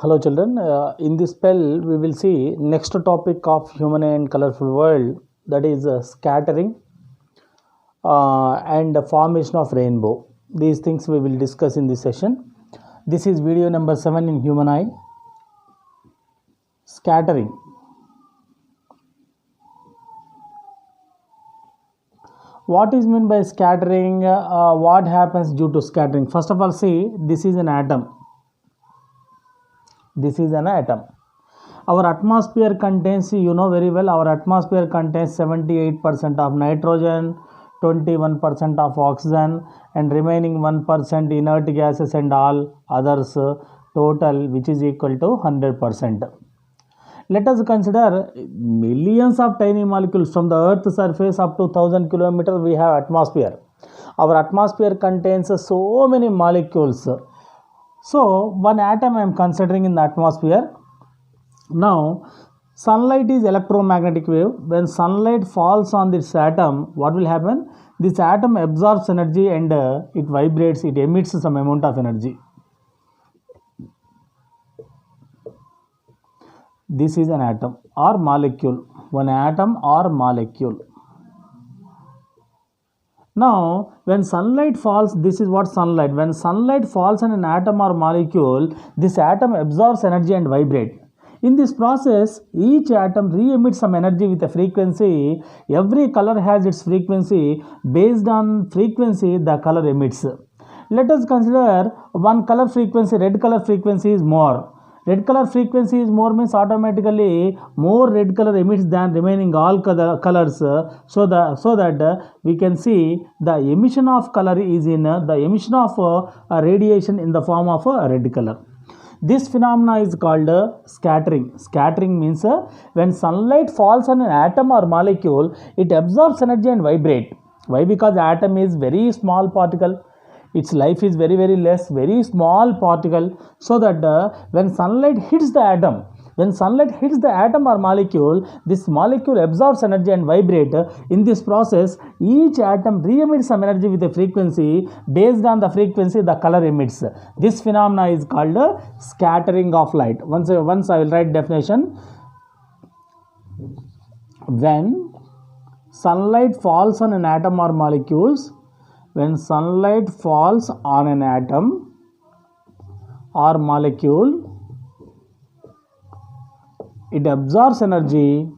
Hello children, in this spell we will see next topic of human and colorful world, that is scattering and the formation of rainbow. These things we will discuss in this session. This is video number 7 in human eye. Scattering. What is meant by scattering? What happens due to scattering? First of all, see, this is an atom. This is an atom. Our atmosphere contains, you know very well, our atmosphere contains 78% of nitrogen, 21% of oxygen, and remaining 1% inert gases and all others, total, which is equal to 100%. Let us consider millions of tiny molecules from the earth surface up to 1000 kilometers. We have atmosphere. Our atmosphere contains so many molecules. So one atom I am considering in the atmosphere. Now sunlight is electromagnetic wave. When sunlight falls on this atom, what will happen? This atom absorbs energy and it vibrates, it emits some amount of energy. This is an atom or molecule. One atom or molecule. Now, when sunlight falls, this is what sunlight. When sunlight falls on an atom or molecule, this atom absorbs energy and vibrates. In this process, each atom re-emits some energy with a frequency. Every color has its frequency. Based on frequency, the color emits. Let us consider one color frequency. Red color frequency is more. Red color frequency is more means automatically more red color emits than remaining all colors, so that we can see the emission of color is in the emission of radiation in the form of a red color. This phenomena is called scattering. Scattering means when sunlight falls on an atom or molecule, it absorbs energy and vibrates. Why? Because atom is very small particle. Its life is very less, very small particle, so that when sunlight hits the atom, or molecule, this molecule absorbs energy and vibrate. In this process, each atom re-emits some energy with a frequency. Based on the frequency, the color emits. This phenomena is called scattering of light. Once I will write definition. When sunlight falls on an atom or molecules, when sunlight falls on an atom or molecule, it absorbs energy,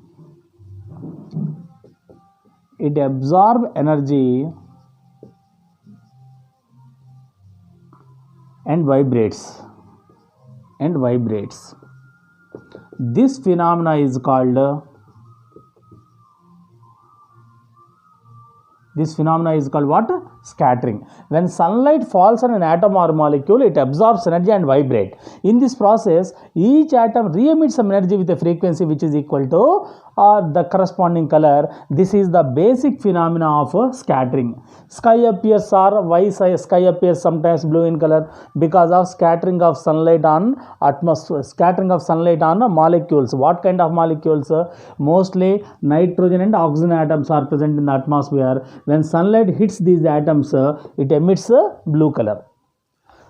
and vibrates. This phenomena is called what? Scattering. When sunlight falls on an atom or molecule, it absorbs energy and vibrates. In this process, each atom re-emits some energy with a frequency which is equal to the corresponding color. This is the basic phenomena of scattering. Sky appears, or why sky appears sometimes blue in color? Because of scattering of sunlight on atmosphere, scattering of sunlight on molecules. What kind of molecules? Mostly nitrogen and oxygen atoms are present in the atmosphere. When sunlight hits these atoms, it emits a blue color.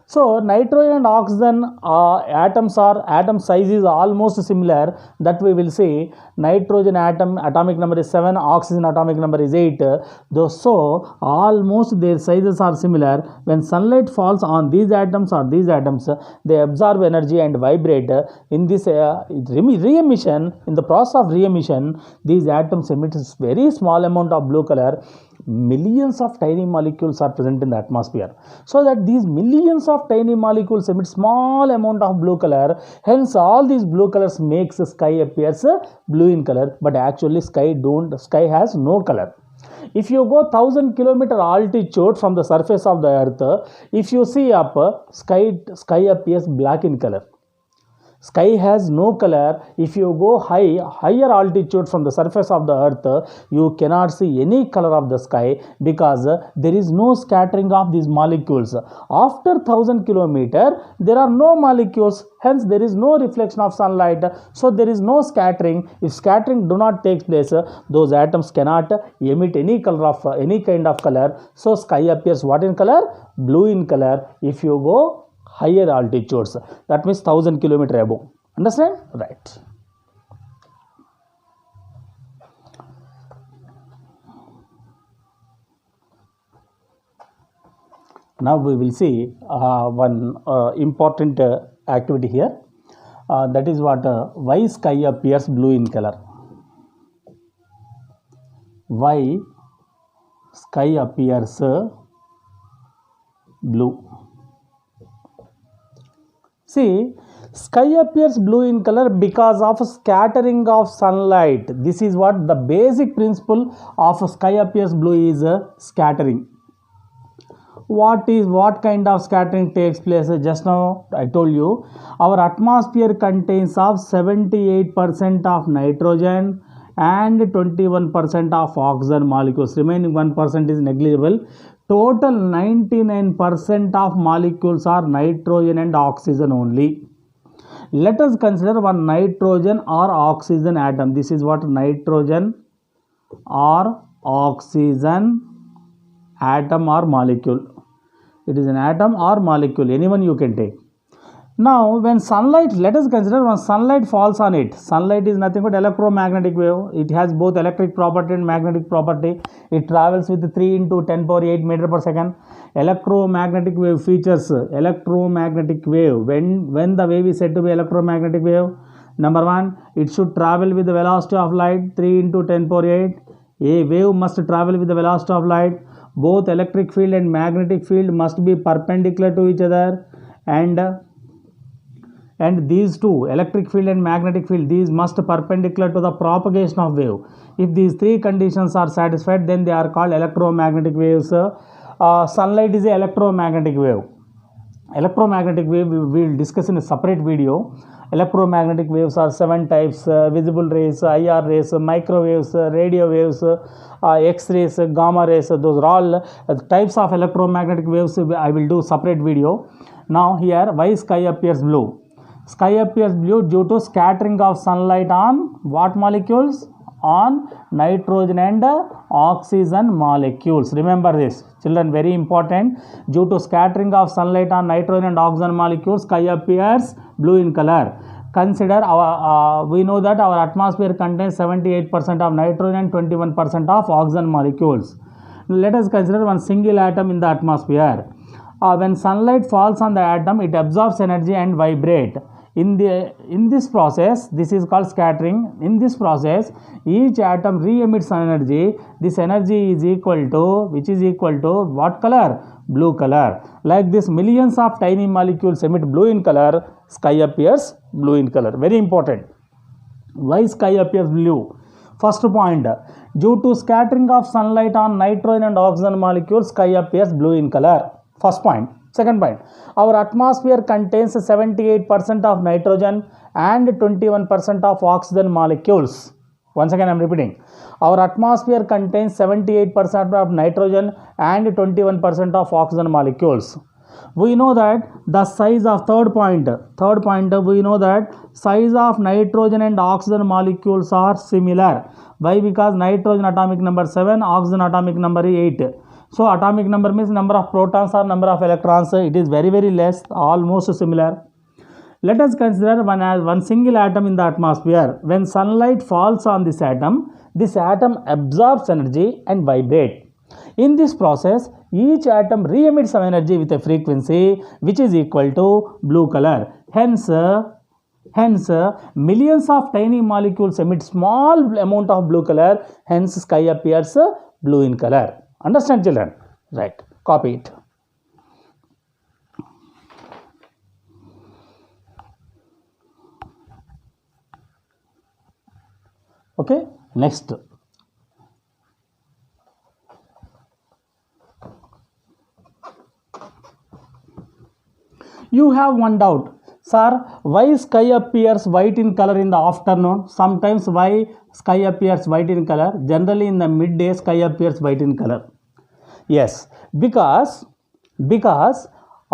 So nitrogen and oxygen atom size is almost similar. That we will see. Nitrogen atom atomic number is 7, oxygen atomic number is 8. So almost their sizes are similar. When sunlight falls on these atoms, they absorb energy and vibrate. In this re-emission, in the process of re-emission, these atoms emit a very small amount of blue color. Millions of tiny molecules are present in the atmosphere, so that these millions of tiny molecules emit small amount of blue color. Hence all these blue colors makes the sky appears blue in color, but actually sky has no color. If you go 1000 kilometer altitude from the surface of the earth, if you see up, sky appears black in color. Sky has no color. If you go higher altitude from the surface of the earth, you cannot see any color of the sky, because there is no scattering of these molecules. After 1000 kilometer, there are no molecules. Hence, there is no reflection of sunlight. So, there is no scattering. If scattering do not take place, those atoms cannot emit any color of any kind of color. So, sky appears what in color? Blue in color. If you go higher altitudes, that means 1000 kilometer above. Understand? Right. Now we will see one important activity here. That is what why sky appears blue in color. Why sky appears blue. See, sky appears blue in color because of scattering of sunlight. This is what the basic principle of sky appears blue is scattering. What kind of scattering takes place? Just now I told you, our atmosphere contains of 78% of nitrogen and 21% of oxygen molecules. Remaining 1% is negligible. Total 99% of molecules are nitrogen and oxygen only. Let us consider one nitrogen or oxygen atom. This is what nitrogen or oxygen atom or molecule. It is an atom or molecule, anyone you can take. Now when sunlight, let us consider when sunlight falls on it. Sunlight is nothing but electromagnetic wave. It has both electric property and magnetic property. It travels with 3 into 10 power 8 meter per second. Electromagnetic wave features. Electromagnetic wave, when the wave is said to be electromagnetic wave, number 1, it should travel with the velocity of light 3 into 10 power 8. A wave must travel with the velocity of light. Both electric field and magnetic field must be perpendicular to each other, and these two, electric field and magnetic field, these must perpendicular to the propagation of wave. If these three conditions are satisfied, then they are called electromagnetic waves. Sunlight is an electromagnetic wave. Electromagnetic wave we will discuss in a separate video. Electromagnetic waves are 7 types: visible rays, IR rays, microwaves, radio waves, X-rays, gamma rays. Those are all types of electromagnetic waves. I will do separate video. Now here, why sky appears blue? Sky appears blue due to scattering of sunlight on what molecules? On nitrogen and oxygen molecules. Remember this, children, very important. Due to scattering of sunlight on nitrogen and oxygen molecules, sky appears blue in color. Consider we know that our atmosphere contains 78% of nitrogen and 21% of oxygen molecules. Let us consider one single atom in the atmosphere. When sunlight falls on the atom, it absorbs energy and vibrate. In this process, this is called scattering. In this process, each atom re-emits energy. This energy is equal to, which is equal to what color? Blue color. Like this, millions of tiny molecules emit blue in color. Sky appears blue in color. Very important. Why sky appears blue? First point, due to scattering of sunlight on nitrogen and oxygen molecules, sky appears blue in color. First point. Second point, our atmosphere contains 78% of nitrogen and 21% of oxygen molecules. Once again I am repeating, our atmosphere contains 78% of nitrogen and 21% of oxygen molecules. We know that the size of third point, we know that size of nitrogen and oxygen molecules are similar. Why? Because nitrogen atomic number 7, oxygen atomic number 8. So atomic number means number of protons or number of electrons. It is very less, almost similar. Let us consider one single atom in the atmosphere. When sunlight falls on this atom absorbs energy and vibrates. In this process, each atom re-emits some energy with a frequency which is equal to blue color. Hence, millions of tiny molecules emit small amount of blue color. Hence, sky appears blue in color. Understand, children? Right. Copy it. Okay. Next. You have one doubt. Sir, why sky appears white in color in the afternoon? Sometimes why sky appears white in color? Generally in the midday, sky appears white in color. Yes, because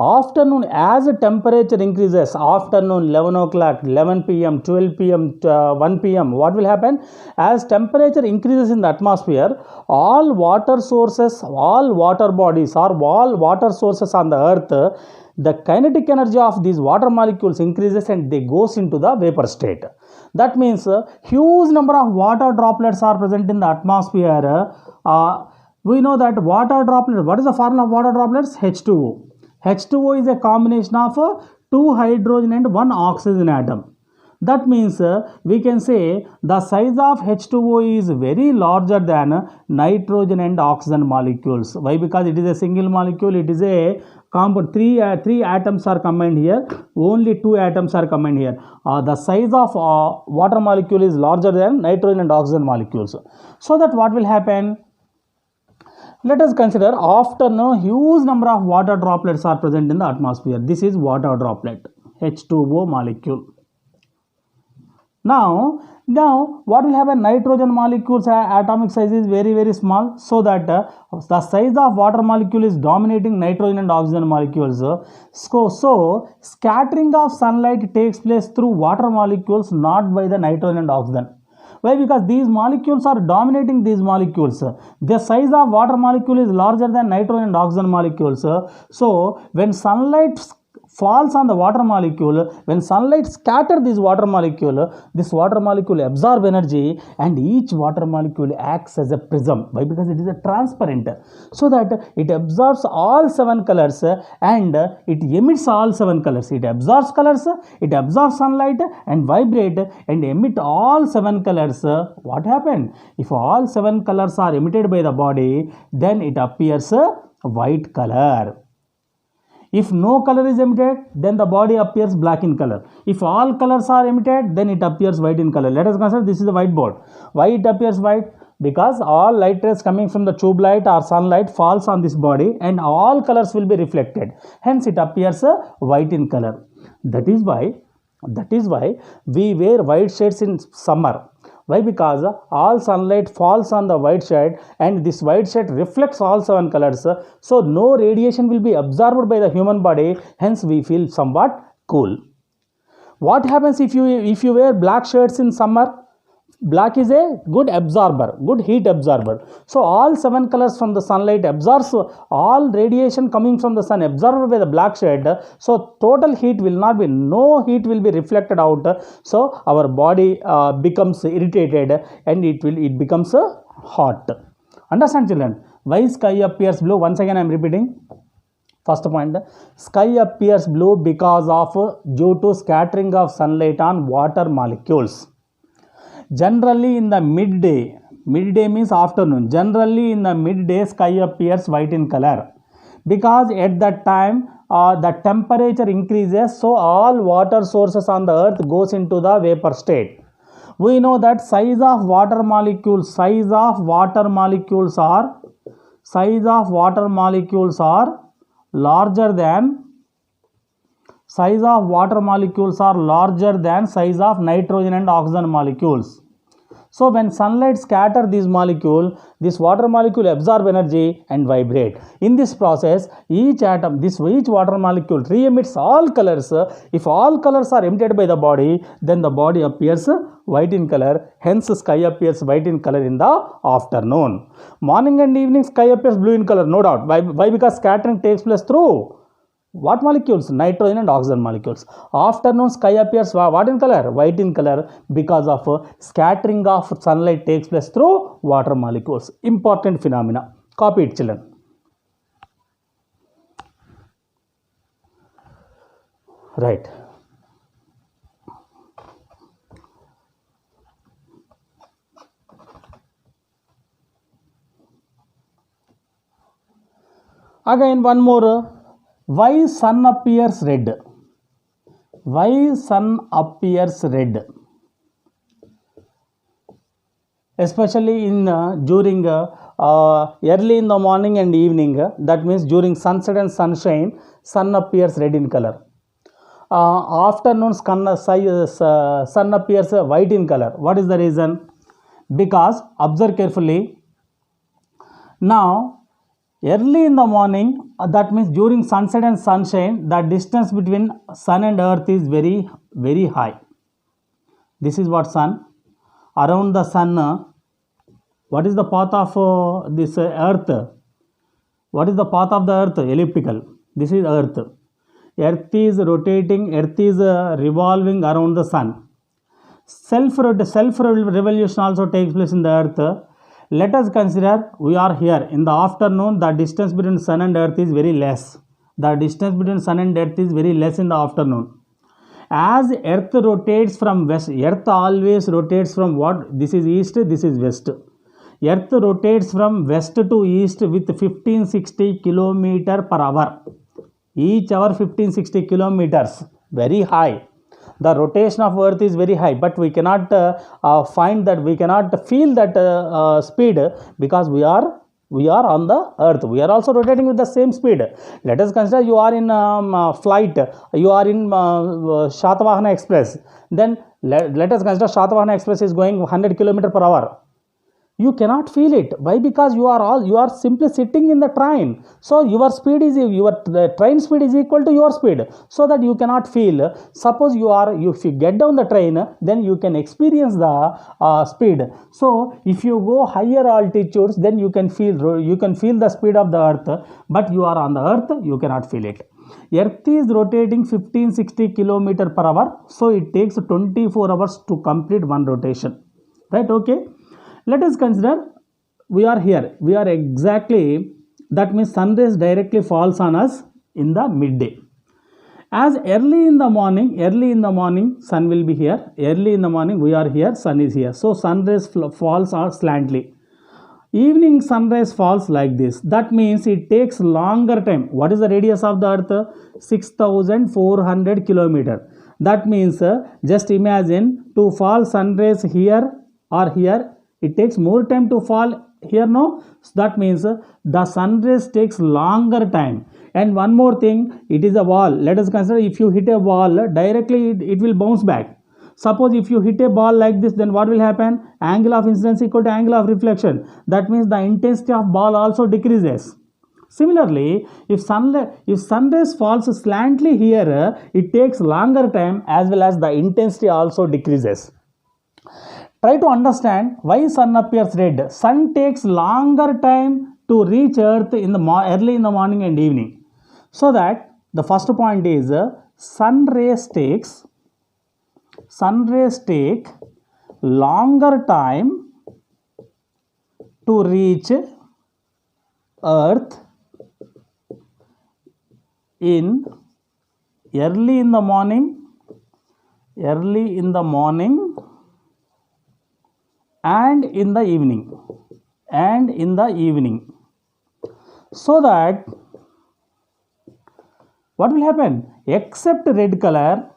Afternoon, as the temperature increases, afternoon 11 o'clock, 11 p.m., 12 p.m., 1 p.m., what will happen? As temperature increases in the atmosphere, all water sources, all water bodies or all water sources on the earth, the kinetic energy of these water molecules increases and they goes into the vapor state. That means huge number of water droplets are present in the atmosphere. We know that water droplet, what is the formula of water droplets? H2O. H2O is a combination of two hydrogen and one oxygen atom. That means we can say the size of H2O is very larger than nitrogen and oxygen molecules. Why? Because it is a single molecule, it is a compound. Three atoms are combined here, only two atoms are combined here. The size of water molecule is larger than nitrogen and oxygen molecules. So that what will happen? Let us consider after huge number of water droplets are present in the atmosphere. This is water droplet, H2O molecule. Now what will happen? Nitrogen molecules atomic size is very small, so that the size of water molecule is dominating nitrogen and oxygen molecules. So scattering of sunlight takes place through water molecules, not by the nitrogen and oxygen. Why? Because these molecules are dominating these molecules. The size of water molecule is larger than nitrogen and oxygen molecules. So when sunlight falls on the water molecule, when sunlight scatters this water molecule absorbs energy, and each water molecule acts as a prism. Why? Because it is a transparent, so that it absorbs all 7 colors and it emits all 7 colors. It absorbs colors, it absorbs sunlight and vibrate and emit all 7 colors. What happened? If all 7 colors are emitted by the body, then it appears white color. If no color is emitted, then the body appears black in color. If all colors are emitted, then it appears white in color. Let us consider this is a whiteboard. Why it appears white? Because all light rays coming from the tube light or sunlight falls on this body and all colors will be reflected. Hence it appears white in color. That is why we wear white shirts in summer. Why? Because all sunlight falls on the white shirt and this white shirt reflects all 7 colors. So no radiation will be absorbed by the human body. Hence we feel somewhat cool. What happens if you wear black shirts in summer? Black is a good absorber, good heat absorber. So all 7 colors from the sunlight absorbs all radiation coming from the sun absorbed by the black shade. So total heat will not be, no heat will be reflected out. So our body becomes irritated and it becomes hot. Understand, children? Why sky appears blue? Once again I am repeating. First point, sky appears blue because of due to scattering of sunlight on water molecules. Generally in the midday means afternoon. Generally in the midday sky appears white in color because at that time the temperature increases, so all water sources on the earth goes into the vapor state. We know that size of water molecules are larger than size of nitrogen and oxygen molecules. So when sunlight scatters these molecules, this water molecule absorb energy and vibrate. In this process, each water molecule re-emits all colors. If all colors are emitted by the body, then the body appears white in color. Hence sky appears white in color in the afternoon. Morning and evening sky appears blue in color, no doubt. Why? Because scattering takes place through what molecules? Nitrogen and oxygen molecules. Afternoon sky appears what in color? White in color because of scattering of sunlight takes place through water molecules. Important phenomena. Copy it, children. Right. Again one more. Why sun appears red? Why sun appears red? Especially in during early in the morning and evening. That means during sunset and sunshine, sun appears red in color. Afternoon sun appears white in color. What is the reason? Because observe carefully. Now Early in the morning, that means during sunset and sunshine, the distance between sun and earth is very, very high. This is what sun. Around the sun, what is the path of this earth? What is the path of the earth? Elliptical. This is earth. Earth is rotating, earth is revolving around the sun. Self revolution also takes place in the earth. Let us consider we are here in the afternoon. The distance between sun and earth is very less. The distance between sun and earth is very less in the afternoon. As earth rotates from west, earth always rotates from what? This is east, this is west. Earth rotates from west to east with 1560 kilometer per hour. Each hour 1560 kilometers. Very high. The rotation of earth is very high, but we cannot find that, we cannot feel that speed because we are on the earth. We are also rotating with the same speed. Let us consider you are in flight, you are in Shatavahana Express. Then let us consider Shatavahana Express is going 100 km per hour. You cannot feel it. Why? Because you are simply sitting in the train. So your speed is, the train speed is equal to your speed. So that you cannot feel. Suppose if you get down the train, then you can experience the speed. So if you go higher altitudes, then you can feel the speed of the earth. But you are on the earth, you cannot feel it. Earth is rotating 1560 km per hour. So it takes 24 hours to complete one rotation. Right? Okay. Let us consider we are here. We are exactly, that means sun rays directly falls on us in the midday. As early in the morning, sun will be here. Early in the morning, we are here, sun is here. So sun rays falls are slantly. Evening sunrise falls like this. That means it takes longer time. What is the radius of the earth? 6,400 kilometer. That means just imagine to fall sun rays here or here. It takes more time to fall here, no? So that means the sun rays takes longer time. And one more thing, it is a wall. Let us consider if you hit a wall, directly it will bounce back. Suppose if you hit a ball like this, then what will happen? Angle of incidence equal to angle of reflection. That means the intensity of ball also decreases. Similarly, if sun rays falls slantly here, it takes longer time as well as the intensity also decreases. Try to understand why sun appears red. Sun takes longer time to reach earth in the early in the morning and evening. So that the first point is sun rays take longer time to reach earth in early in the morning and in the evening so that what will happen? Except red color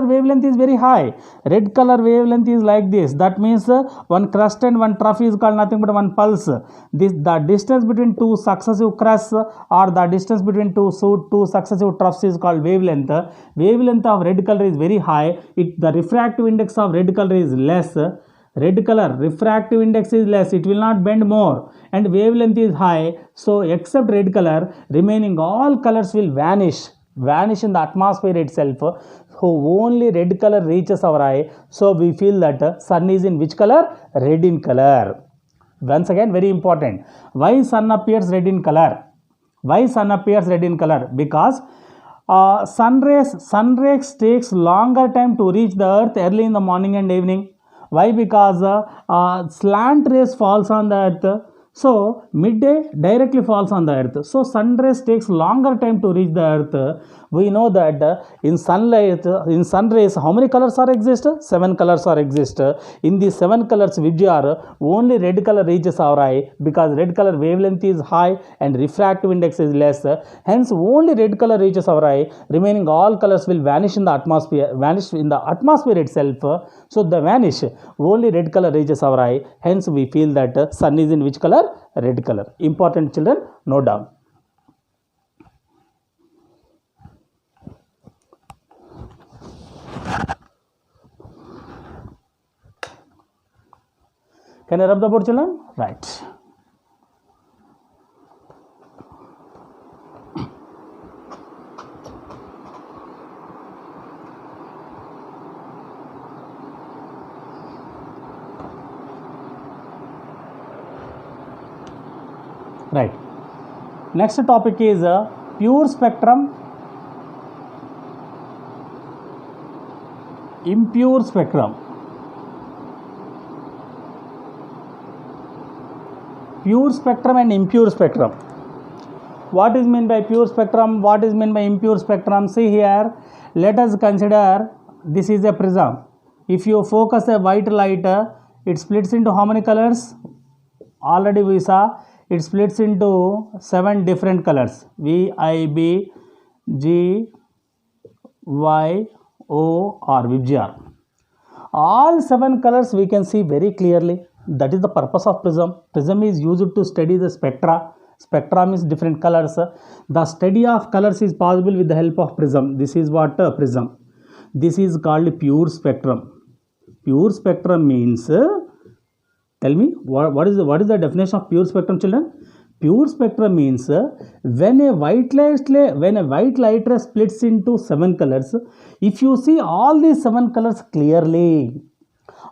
wavelength is very high. Red color wavelength is like this. That means one crust and one trough is called nothing but one pulse. The distance between two successive crusts or the distance between two successive troughs is called wavelength. Wavelength of red color is very high. The refractive index of red color is less. Red color refractive index is less, it will not bend more, and wavelength is high. So except red color, remaining all colors will vanish in the atmosphere itself. So only red color reaches our eye. So we feel that sun is in which color? Red in color. Once again, very important. Why sun appears red in color? Because sun rays takes longer time to reach the earth early in the morning and evening. Why? Because slant rays falls on the earth. So midday directly falls on the earth. So sun rays takes longer time to reach the earth. We know that in sun rays, how many colors are exist? 7 colors are exist. In these 7 colors, which are only red color reaches our eye because red color wavelength is high and refractive index is less. Hence, only red color reaches our eye. Remaining all colors will vanish in the atmosphere itself. So they vanish. Only red color reaches our eye. Hence, we feel that sun is in which color? Red color. Important, children, note down. Can I rub the board, children? Right. Right. Next topic is pure spectrum, impure spectrum. Pure spectrum and impure spectrum. What is meant by pure spectrum? What is meant by impure spectrum? See here, let us consider this is a prism. If you focus a white light, it splits into how many colors? Already we saw it splits into 7 different colors: V, I, B, G, Y, O, R, VGR. All 7 colors we can see very clearly. That is the purpose of prism. Prism is used to study the spectra. Spectra means different colors. The study of colors is possible with the help of prism. This is what prism. This is called pure spectrum. Pure spectrum means, tell me what is the definition of pure spectrum, children? Pure spectrum means when a white light ray splits into 7 colors, if you see all these 7 colors clearly,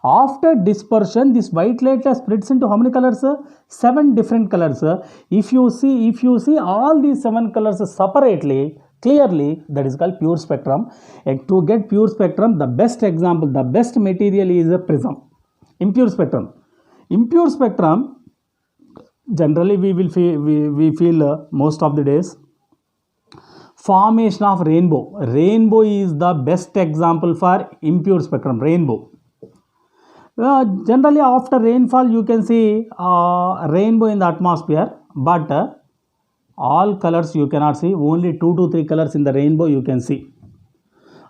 after dispersion this white light ray splits into how many colors? 7 different colors. If you see all these 7 colors separately, clearly, that is called pure spectrum. And to get pure spectrum, the best example, the best material is a prism. Impure spectrum. Impure spectrum, generally we feel most of the days, formation of rainbow. Rainbow is the best example for impure spectrum. Rainbow. Generally after rainfall you can see rainbow in the atmosphere, but all colors you cannot see. Only 2 to 3 colors in the rainbow you can see.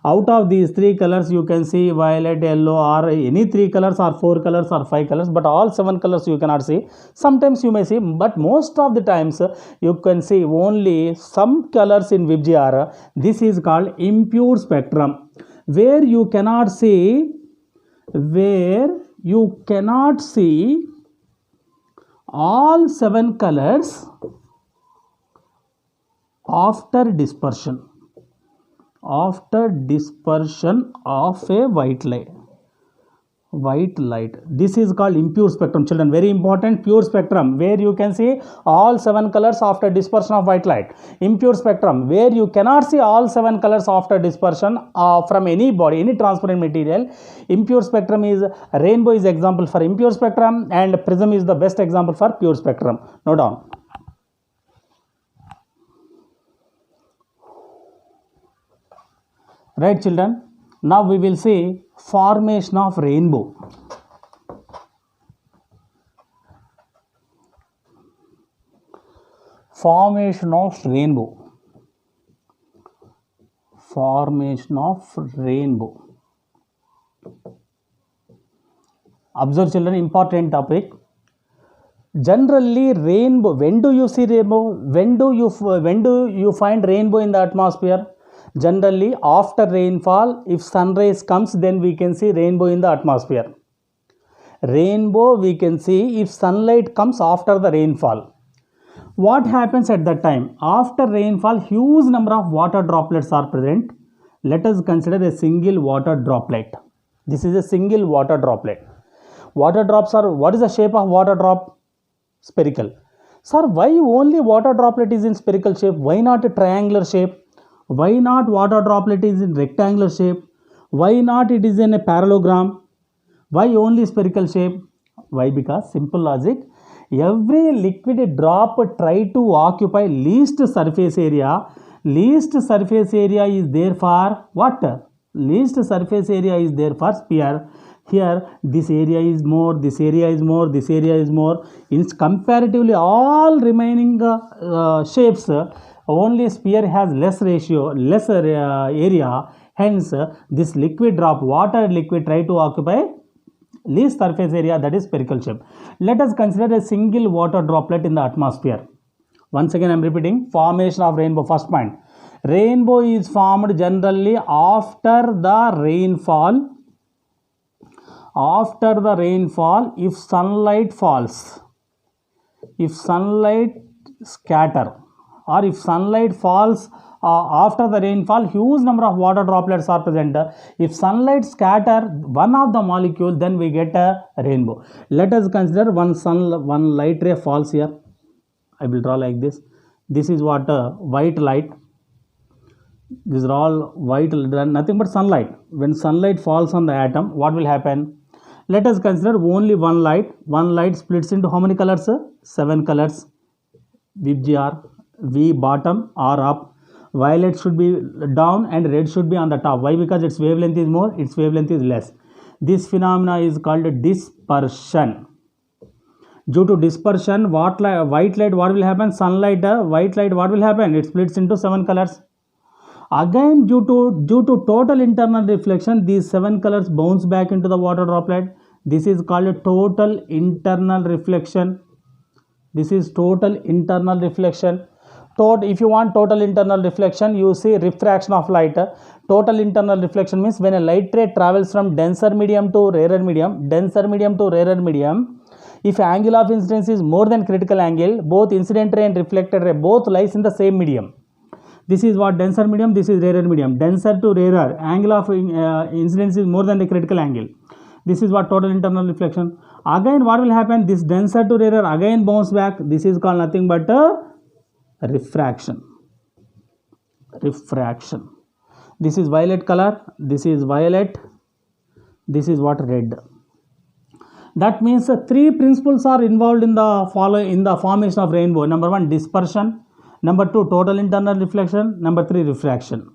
Out of these 3 colors you can see violet, yellow, or any 3 colors or 4 colors or 5 colors, but all 7 colors you cannot see. Sometimes you may see, but most of the times you can see only some colors in VGR. This is called impure spectrum, where you cannot see all 7 colors after dispersion of a white light. This is called impure spectrum, children. Very important. Pure spectrum, where you can see all 7 colors after dispersion of white light. Impure spectrum, where you cannot see all 7 colors after dispersion from any body, any transparent material. Impure spectrum is, rainbow is example for impure spectrum, and prism is the best example for pure spectrum. Note down. Right, children. Now we will see formation of rainbow. Formation of rainbow. Observe, children, important topic. Generally rainbow, when do you see rainbow? When do you find rainbow in the atmosphere? Generally after rainfall, if sun rays comes, then we can see rainbow in the atmosphere. Rainbow we can see if sunlight comes after the rainfall. What happens at that time? After rainfall, huge number of water droplets are present. Let us consider a single water droplet. This is a single water droplet. Water drops are, what is the shape of water drop? Spherical. Sir, why only water droplet is in spherical shape? Why not a triangular shape? Why not water droplet is in rectangular shape? Why not it is in a parallelogram? Why only spherical shape? Why? Because simple logic. Every liquid drop try to occupy least surface area. Least surface area is there for what? Least surface area is there for sphere. Here this area is more, this area is more, this area is more. In comparatively all remaining shapes, only sphere has lesser area. Hence this liquid drop, water liquid, try to occupy least surface area, that is spherical shape. Let us consider a single water droplet in the atmosphere. Once again I am repeating, formation of rainbow. First point, rainbow is formed generally after the rainfall. After the rainfall, if sunlight falls, if sunlight scatter, or if sunlight falls after the rainfall, huge number of water droplets are present. If sunlight scatter one of the molecule, then we get a rainbow. Let us consider one light ray falls here. I will draw like this. This is what white light. These are all white, nothing but sunlight. When sunlight falls on the atom, what will happen? Let us consider only one light. One light splits into how many colors? 7 colors. VGR, V bottom, R up. Violet should be down and red should be on the top. Why? Because its wavelength is more, its wavelength is less. This phenomena is called dispersion. Due to dispersion, white light, what will happen? Sunlight, white light, what will happen? It splits into 7 colors. Again, due to total internal reflection, these 7 colors bounce back into the water droplet. This is called total internal reflection. This is total internal reflection. If you want total internal reflection, you see refraction of light. Total internal reflection means when a light ray travels from denser medium to rarer medium, if angle of incidence is more than critical angle, both incident ray and reflected ray both lies in the same medium. This is what denser medium, this is rarer medium. Denser to rarer, angle of incidence is more than the critical angle. This is what total internal reflection. Again, what will happen? This denser to rarer again bounce back. This is called nothing but refraction. Refraction. This is violet color. This is violet. This is what red. That means 3 principles are involved in the formation of rainbow. Number 1, dispersion. Number 2, total internal reflection. Number 3, refraction.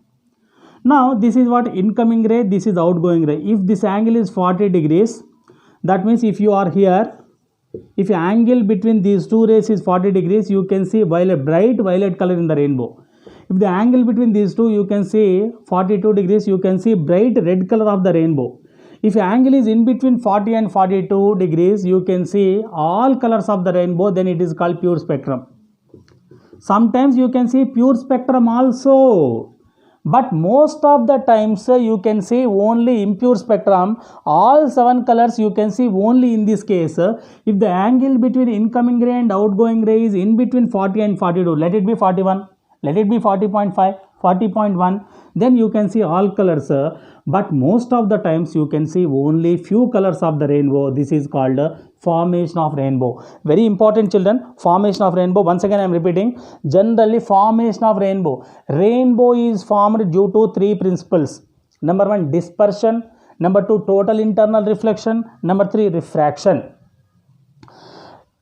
Now, this is what incoming ray, this is outgoing ray. If this angle is 40 degrees, that means if you are here, if angle between these 2 rays is 40 degrees, you can see bright violet color in the rainbow. If the angle between these two, you can see 42 degrees, you can see bright red color of the rainbow. If angle is in between 40 and 42 degrees, you can see all colors of the rainbow, then it is called pure spectrum. Sometimes you can see pure spectrum also, but most of the times you can see only impure spectrum. All 7 colors you can see only in this case. If the angle between incoming ray and outgoing ray is in between 40 and 42, let it be 41, let it be 40.5, 40.1, then you can see all colors. But most of the times you can see only few colors of the rainbow. This is called formation of rainbow. Very important, children. Formation of rainbow. Once again I am repeating. Generally, formation of rainbow. Rainbow is formed due to 3 principles. Number 1, dispersion. Number 2, total internal reflection. Number 3, refraction.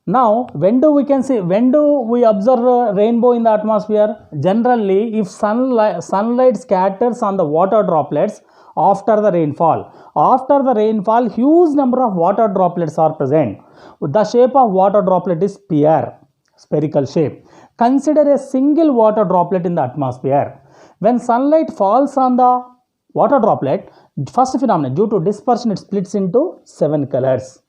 Now, when do we observe rainbow in the atmosphere? Generally, if sunlight scatters on the water droplets after the rainfall. After the rainfall, huge number of water droplets are present. The shape of water droplet is spherical shape. Consider a single water droplet in the atmosphere. When sunlight falls on the water droplet, first phenomenon, due to dispersion, it splits into 7 colors.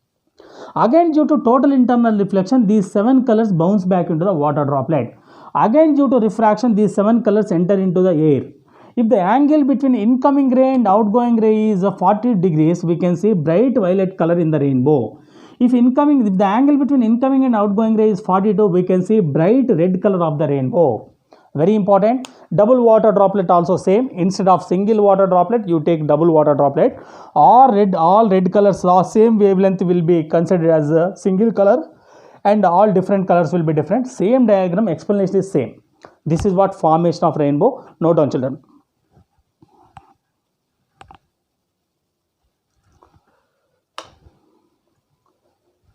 Again, due to total internal reflection, these 7 colors bounce back into the water droplet. Again, due to refraction, these 7 colors enter into the air. If the angle between incoming ray and outgoing ray is 40 degrees, we can see bright violet color in the rainbow. If the angle between incoming and outgoing ray is 42, we can see bright red color of the rainbow. Very important. Double water droplet also same. Instead of single water droplet, you take double water droplet. All red colors, same wavelength will be considered as a single color, and all different colors will be different. Same diagram, explanation is same. This is what formation of rainbow. Note down, children.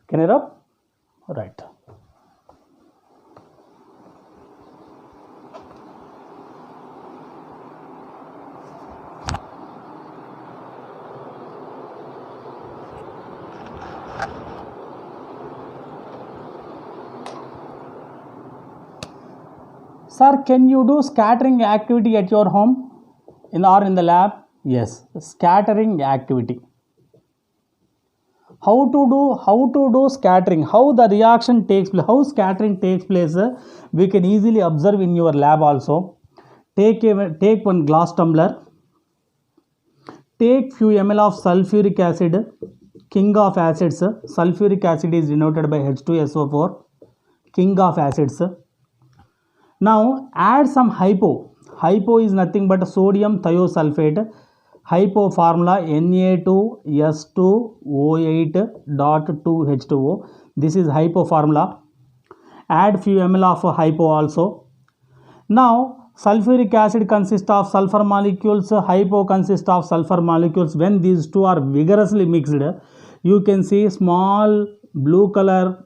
Can I rub? Right. Sir, can you do scattering activity at your home or in the lab? Yes, scattering activity. How to do scattering, how the reaction takes place, how scattering takes place, we can easily observe in your lab also. Take one glass tumbler, take few ml of sulfuric acid, king of acids. Sulfuric acid is denoted by H2SO4, king of acids. Now add some hypo. Hypo is nothing but sodium thiosulfate. Hypo formula Na2S2O8.2H2O. This is hypo formula. add few ml of hypo also. Now sulfuric acid consists of sulfur molecules, hypo consists of sulfur molecules. When these two are vigorously mixed, you can see small blue color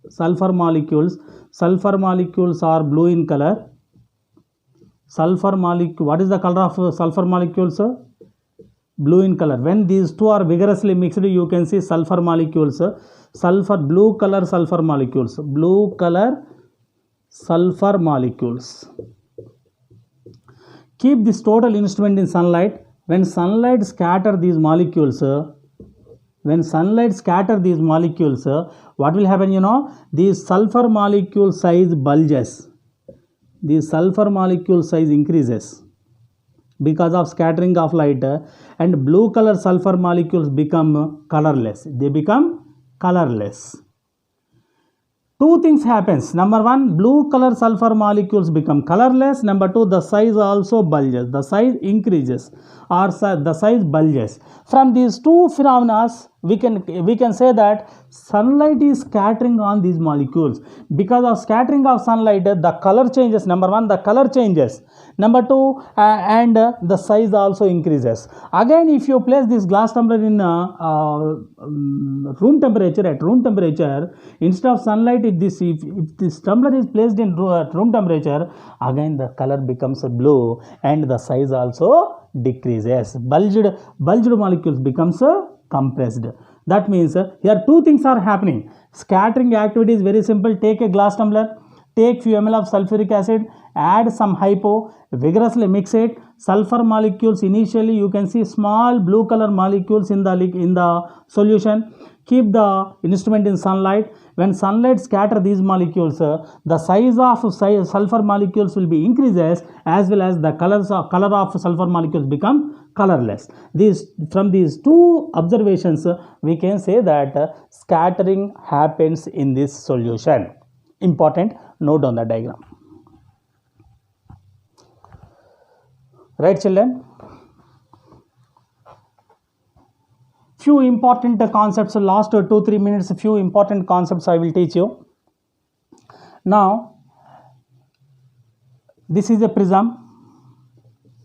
sulfur molecules. Sulfur molecules are blue in color. Sulfur molecule, what is the color of sulfur molecules? Blue in color. When these two are vigorously mixed, you can see sulfur molecules, sulfur, blue color sulfur molecules, blue color sulfur molecules. Keep this total instrument in sunlight. When sunlight scatter these molecules, what will happen? You know, these sulfur molecule size bulges. The sulfur molecule size increases because of scattering of light, and blue color sulfur molecules become colorless. They become colorless. Two things happens. Number one, blue color sulfur molecules become colorless. Number two, the size also bulges. The size increases or the size bulges. From these two phenomena, we can say that sunlight is scattering on these molecules. Because of scattering of sunlight, the color changes. Number one, the color changes. Number two, and the size also increases. Again, if you place this glass tumbler in room temperature, at room temperature, instead of sunlight, if this tumbler is placed in room temperature, again the color becomes blue and the size also decreases. Bulged molecules becomes compressed. That means here two things are happening. Scattering activity is very simple. Take a glass tumbler, take few ml of sulfuric acid, add some hypo, vigorously mix it. Sulfur molecules, initially you can see small blue color molecules in the solution. Keep the instrument in sunlight. When sunlight scatter these molecules, the size of sulfur molecules will be increases, as well as the color of sulfur molecules become colorless. From these two observations, we can say that scattering happens in this solution. Important, note on the diagram. Right, children? Few important concepts, last 2-3 minutes, few important concepts I will teach you. Now, this is a prism.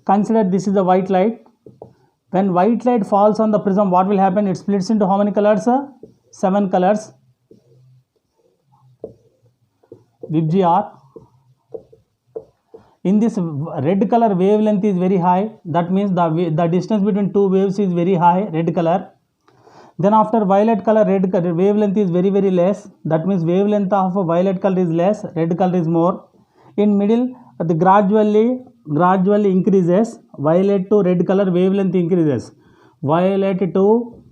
Consider this is a white light. When white light falls on the prism, what will happen? It splits into how many colors? 7 colors. VIBGR. In this, red color wavelength is very high. That means the distance between two waves is very high, red color. Then after violet color, red color wavelength is very less. That means wavelength of violet color is less, red color is more. In middle, the gradually increases. Violet to red color wavelength increases. Violet to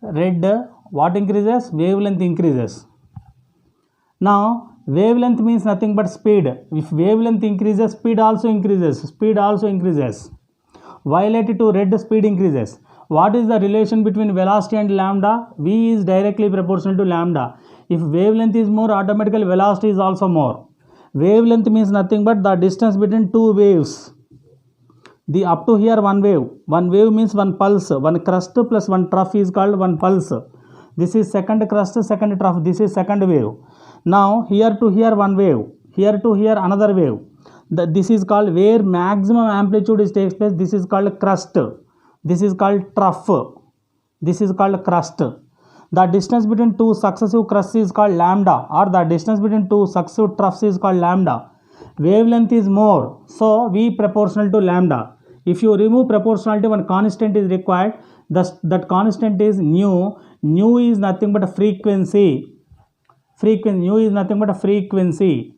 red, what increases? Wavelength increases. Now, wavelength means nothing but speed. If wavelength increases, speed also increases. Violet to red, speed increases. What is the relation between velocity and lambda? V is directly proportional to lambda. If wavelength is more, automatically velocity is also more. Wavelength means nothing but the distance between two waves. The up to here one wave. One wave means one pulse. One crust plus one trough is called one pulse. This is second crust, second trough. This is second wave. Now here to here one wave. Here to here another wave. This is called where maximum amplitude takes place. This is called crust. This is called trough. This is called crust. The distance between two successive crusts is called lambda, or the distance between two successive troughs is called lambda. Wavelength is more, so V proportional to lambda. If you remove proportionality, one constant is required. That constant is nu. Nu is nothing but a frequency. Nu is nothing but a frequency.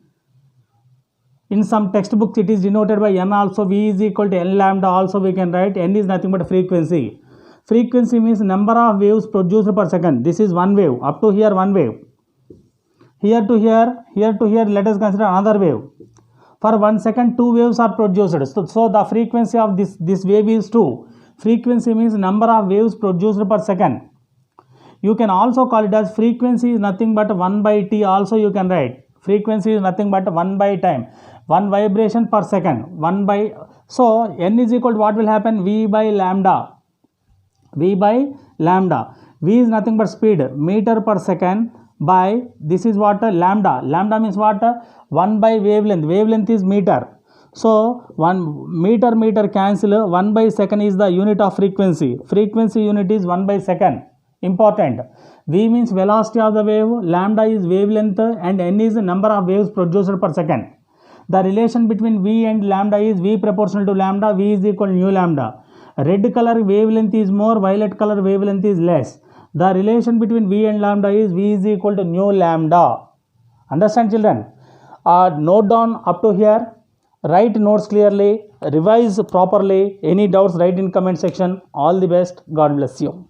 In some textbooks, it is denoted by n also. V is equal to n lambda also we can write. N is nothing but a frequency. Frequency means number of waves produced per second. This is one wave. Up to here one wave. Here to here, let us consider another wave. For 1 second, 2 waves are produced. So the frequency of this wave is 2. Frequency means number of waves produced per second. You can also call it as frequency is nothing but 1 by t also you can write. Frequency is nothing but 1 by time. 1 vibration per second. So n is equal to what will happen? V by lambda. V is nothing but speed. Meter per second by, this is what, lambda. Lambda means what? 1 by wavelength. Wavelength is meter. So 1 meter cancel. 1 by second is the unit of frequency. Frequency unit is 1 by second. Important. V means velocity of the wave, lambda is wavelength, and n is the number of waves produced per second. The relation between V and lambda is V proportional to lambda, V is equal to nu lambda. Red color wavelength is more, violet color wavelength is less. The relation between V and lambda is V is equal to nu lambda. Understand, children? Note down up to here. Write notes clearly. Revise properly. Any doubts, write in comment section. All the best. God bless you.